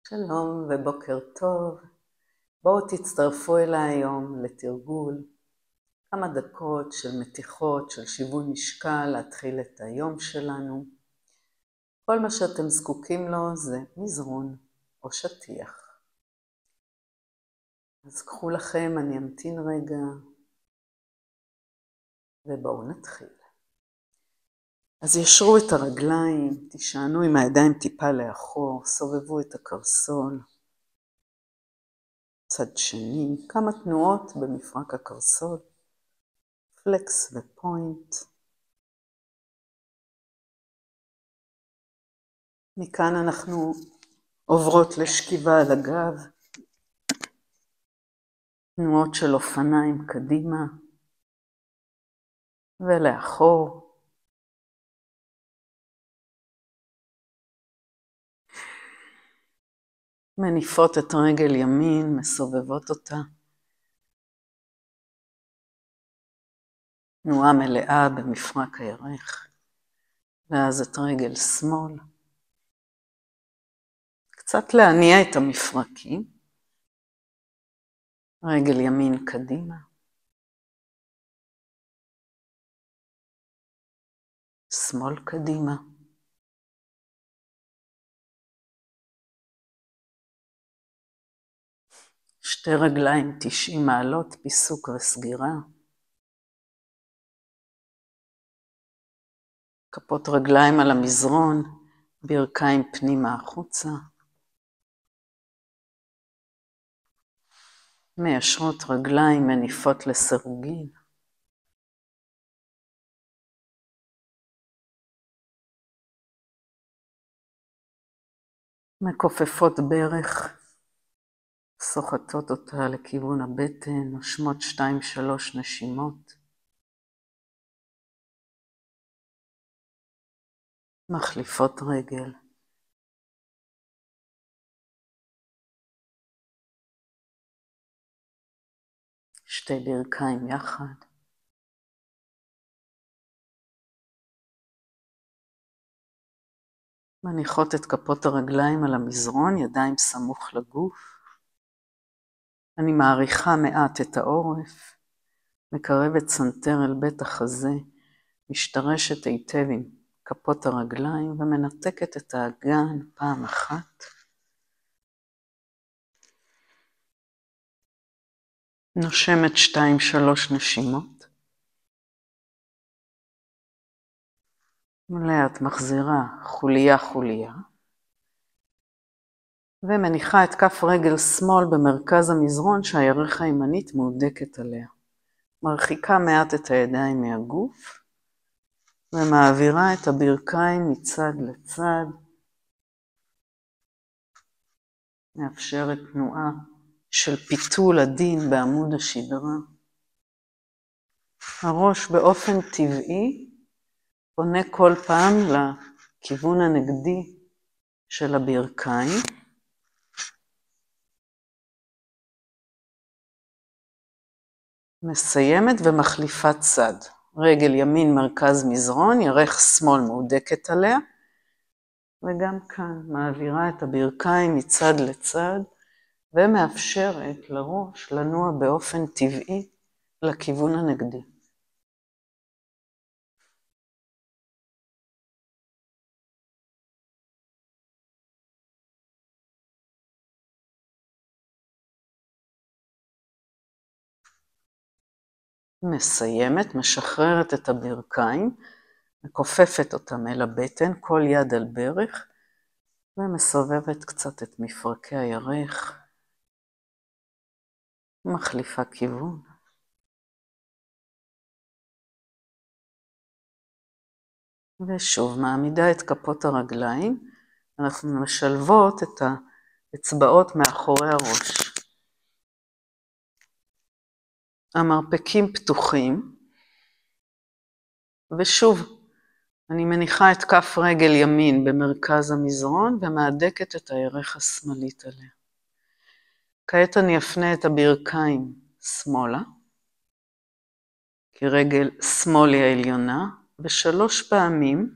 שלום ובוקר טוב. בואו תצטרפו אליי היום לתרגול. כמה דקות של מתיחות, של שיווי משקל, להתחיל את היום שלנו. כל מה שאתם זקוקים לו זה מזרון או שטיח. אז קחו לכם, אני אמתין רגע ובואו נתחיל. אז ישרו את הרגליים, תשענו עם הידיים טיפה לאחור, סובבו את הקרסול. צד שני, כמה תנועות במפרק הקרסול, פלקס ופוינט. מכאן אנחנו עוברות לשכיבה על הגב, תנועות של אופניים קדימה ולאחור. מניפות את רגל ימין, מסובבות אותה. תנועה מלאה במפרק הירך, ואז את רגל שמאל. קצת להניע את המפרקים. רגל ימין קדימה. שמאל קדימה. שתי רגליים 90 מעלות, פיסוק וסגירה. כפות רגליים על המזרון, ברכיים פנימה החוצה. מיישרות רגליים, מניפות לסירוגין. מכופפות ברך, סוחטות אותה לכיוון הבטן, נושמות 2-3 נשימות. מחליפות רגל. שתי ברכיים יחד. מניחות את כפות הרגליים על המזרון, ידיים סמוך לגוף. אני מעריכה מעט את העורף, מקרבת סנטר אל בית החזה, משתרשת היטב עם כפות הרגליים ומנתקת את האגן פעם אחת. נושמת 2-3 נשימות. לאט מחזירה חוליה חוליה. ומניחה את כף רגל שמאל במרכז המזרון שהירך הימנית מהודקת עליה. מרחיקה מעט את הידיים מהגוף. ומעבירה את הברכיים מצד לצד. מאפשרת תנועה של פיתול עדין בעמוד השדרה. הראש באופן טבעי פונה כל פעם לכיוון הנגדי של הברכיים. מסיימת ומחליפה צד. רגל ימין מרכז מזרון, ירך שמאל מהודקת עליה. וגם כאן מעבירה את הברכיים מצד לצד, ומאפשרת לראש לנוע באופן טבעי לכיוון הנגדי. מסיימת, משחררת את הברכיים, מכופפת אותם אל הבטן, כל יד על ברך, ומסובבת קצת את מפרקי הירך, מחליפה כיוון. ושוב מעמידה את כפות הרגליים, אנחנו משלבות את האצבעות מאחורי הראש. המרפקים פתוחים, ושוב אני מניחה את כף רגל ימין במרכז המזרון ומהדקת את הירך השמאלית עליה. כעת אני אפנה את הברכיים שמאלה, כי רגל שמאל היא העליונה, ו3 פעמים,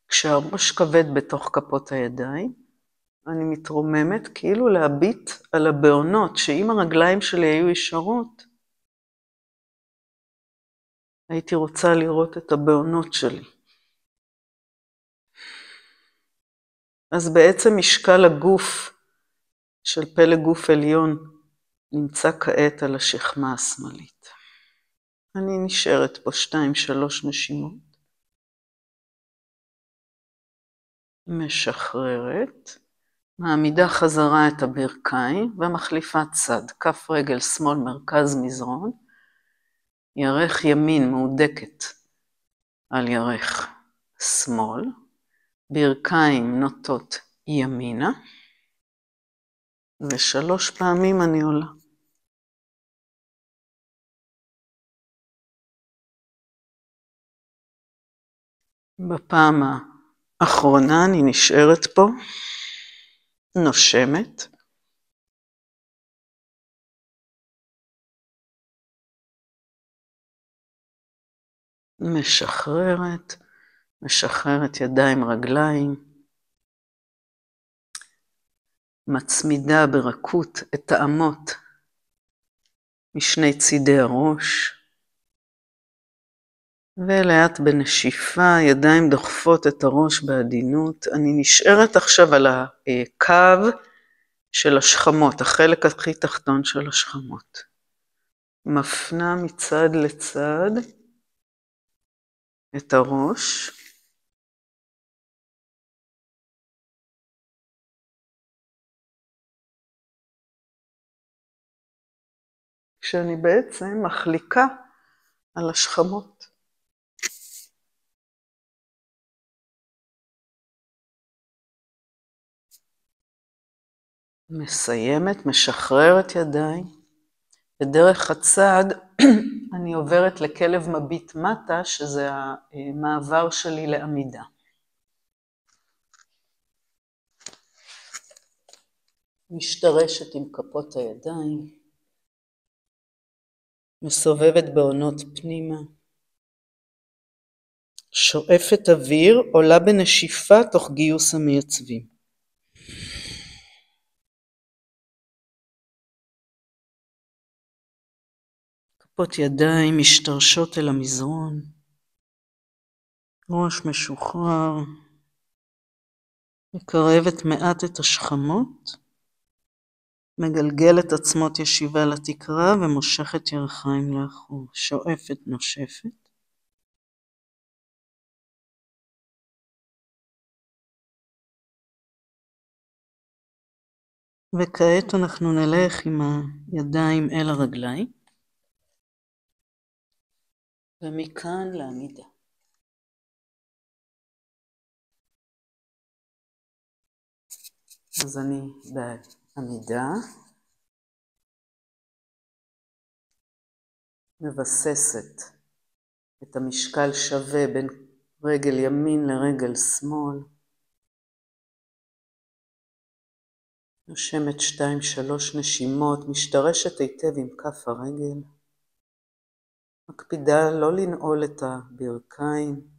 כשהראש כבד בתוך כפות הידיים, אני מתרוממת כאילו להביט על הבעונות, שאם הרגליים שלי היו ישרות, הייתי רוצה לראות את הבעונות שלי. אז בעצם משקל הגוף של פלג גוף עליון נמצא כעת על השכמה השמאלית. אני נשארת פה 2-3 נשימות. משחררת. מעמידה חזרה את הברכיים ומחליפה צד. כף רגל שמאל מרכז מזרון. ירך ימין מהודקת על ירך שמאל. ברכיים נוטות ימינה. ו3 פעמים אני עולה. בפעם האחרונה אני נשארת פה, נושמת. משחררת ידיים רגליים. מצמידה ברכות את האמות משני צידי הראש. ולאט בנשיפה, ידיים דוחפות את הראש בעדינות. אני נשארת עכשיו על הקו של השכמות, החלק הכי תחתון של השכמות. מפנה מצד לצד את הראש. כשאני בעצם מחליקה על השכמות. מסיימת, משחררת ידיים. בדרך הצד אני עוברת לכלב מביט מטה, שזה המעבר שלי לעמידה. משתרשת עם כפות הידיים. מסובבת בעונות פנימה. שואפת אוויר, עולה בנשיפה תוך גיוס המייצבים. כפות ידיים משתרשות אל המזרון. ראש משוחרר. מקרבת מעט את השכמות. מגלגלת עצמות ישיבה לתקרה ומושכת ירכיים לאחור. שואפת, נושפת. וכעת אנחנו נלך עם הידיים אל הרגליים. ומכאן לעמידה. אז אני בעמידה. מבססת את המשקל שווה בין רגל ימין לרגל שמאל. נושמת 2-3 נשימות, משתרשת היטב עם כף הרגל. מקפידה לא לנעול את הברכיים.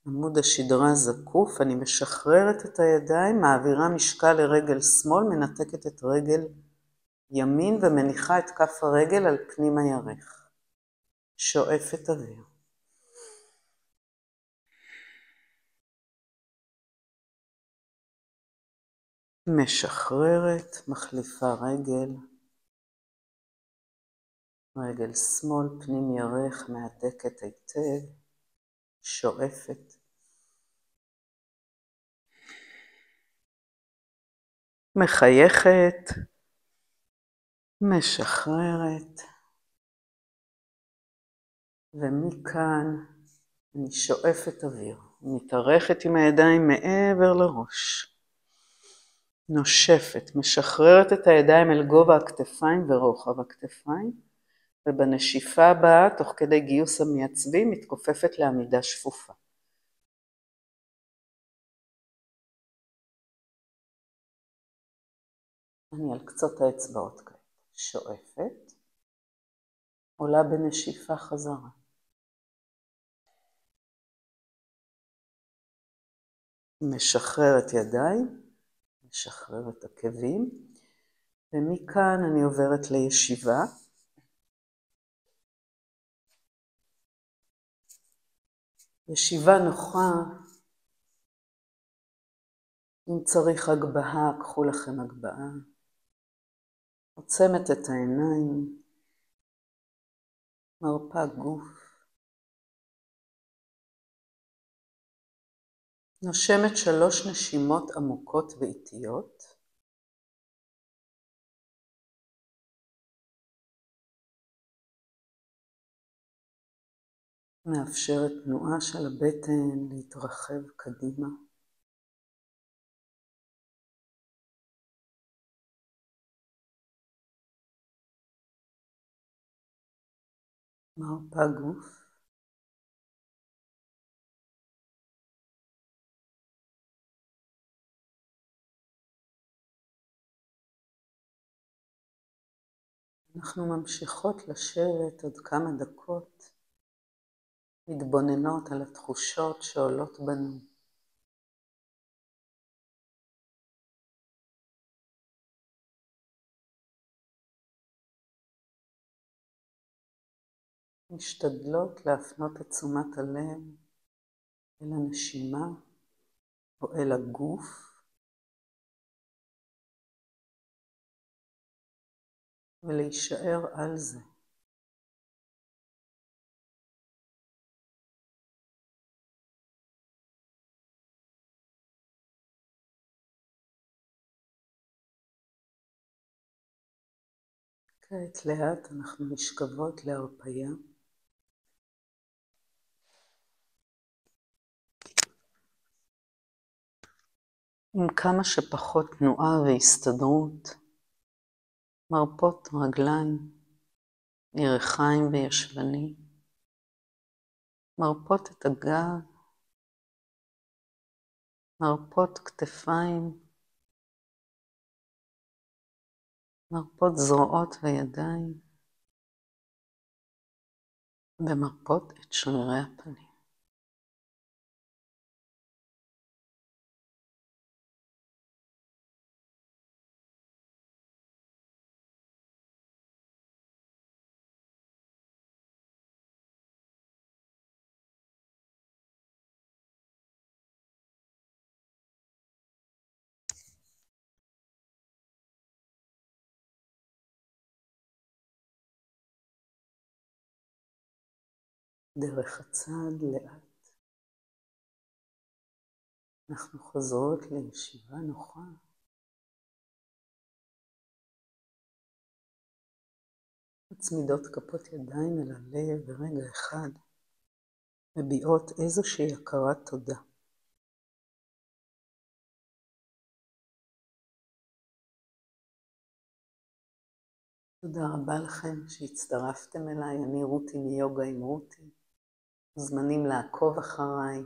עמוד השדרה זקוף, אני משחררת את הידיים, מעבירה משקל לרגל שמאל, מנתקת את רגל ימין ומניחה את כף הרגל על פנים הירך. שואפת אוויר. משחררת, מחליפה רגל. רגל שמאל, פנים ירך, מהדקת היטב. שואפת. מחייכת. משחררת. ומכאן אני שואפת אוויר. מתארכת עם הידיים מעבר לראש. נושפת, משחררת את הידיים אל גובה הכתפיים ורוחב הכתפיים, ובנשיפה הבאה, תוך כדי גיוס המייצבים, מתכופפת לעמידה שפופה. אני על קצות האצבעות כאלה. שואפת, עולה בנשיפה חזרה. משחררת ידיים, לשחרר את הכאבים. ומכאן אני עוברת לישיבה. ישיבה נוחה. אם צריך הגבהה, קחו לכם הגבהה. עוצמת את העיניים. מרפה גוף. נושמת 3 נשימות עמוקות ואיטיות. מאפשרת תנועה של הבטן להתרחב קדימה. מרפה גוף. אנחנו ממשיכות לשבת עוד כמה דקות, מתבוננות על התחושות שעולות בנו. משתדלות להפנות את תשומת הלב אל הנשימה או אל הגוף, ולהישאר על זה. כעת לאט אנחנו נשכבות להרפיה. עם כמה שפחות תנועה והסתדרות, מרפות רגליים, ירכיים וישבנים, מרפות את הגב, מרפות כתפיים, מרפות זרועות וידיים, ומרפות את שרירי הפנים. דרך הצד לאט. אנחנו חוזרות לישיבה נוחה. מצמידות כפות ידיים אל הלב ברגע אחד, מביעות איזושהי הכרת תודה. תודה רבה לכם שהצטרפתם אליי, אני רותי מיוגה עם רותי. מוזמנים לעקוב אחריי,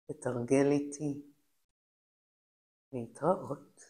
לתרגל איתי, להתראות.